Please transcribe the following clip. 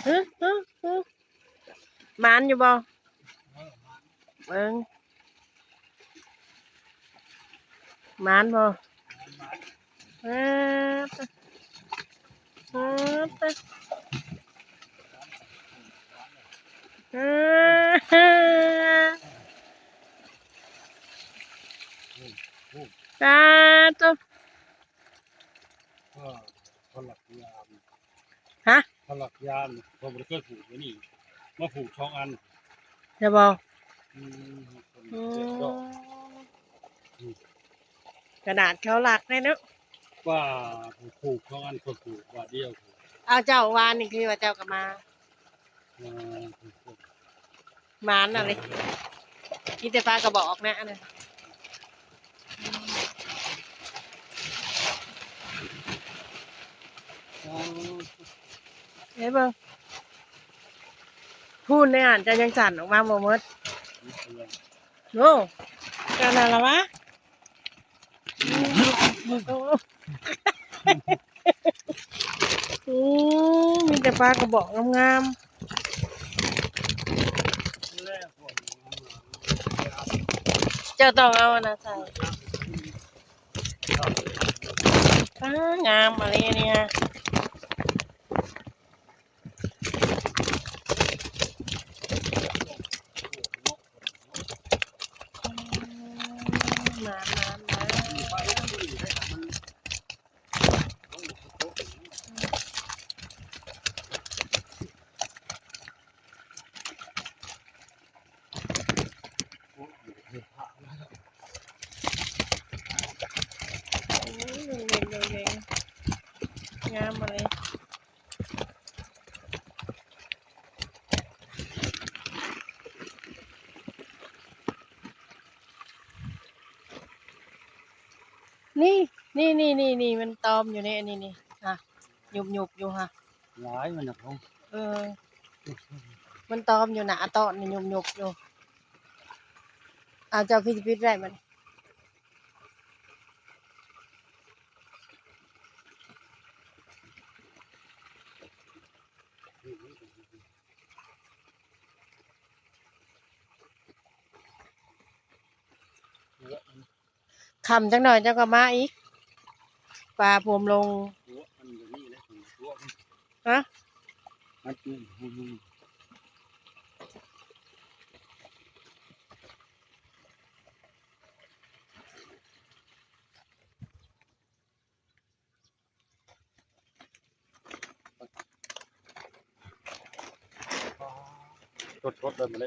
ฮึฮึฮึมานอยู่บ่เบิ่งมานบ่เออเออเออตาตุ๊บผลักยาม ฮะผลักยามพอบ่ได้เคยผูกไว้นี่มาผูกช่องอันจะบ่อืมอืเจ็ดดอก กระดาษเขาหลักได้เนาะ ว่าผูกช่องอันก็ผูกว่าเดียวผูกเอาเจ้าวานนี่คือว่าเจ้าก็มาผูกมานอะไรกินแต่ปลากระบอกนะอันนั้นเฮ้ยเบิ่งพูดในอ่านจะยังสั่นออกมาบ่หมดโอ้กันอะไรวะมีแต่ปลากระบอกงามๆเจ้าต้องเอาอันนะใส่งามอะไรเนี่ยงามอะไรนี่มันตอมอยู่ในอันนี้นี่ค่ะหยุบอยู่ค่ะหลายมันนะพ่อมันตอมอยู่หนาตอนนี่หยุบอยู่เอาเจ้าพิษได้มันคำจังหน่อยเจ้าก็มาอีกปลาผมลงฮะชดเลยมาเลย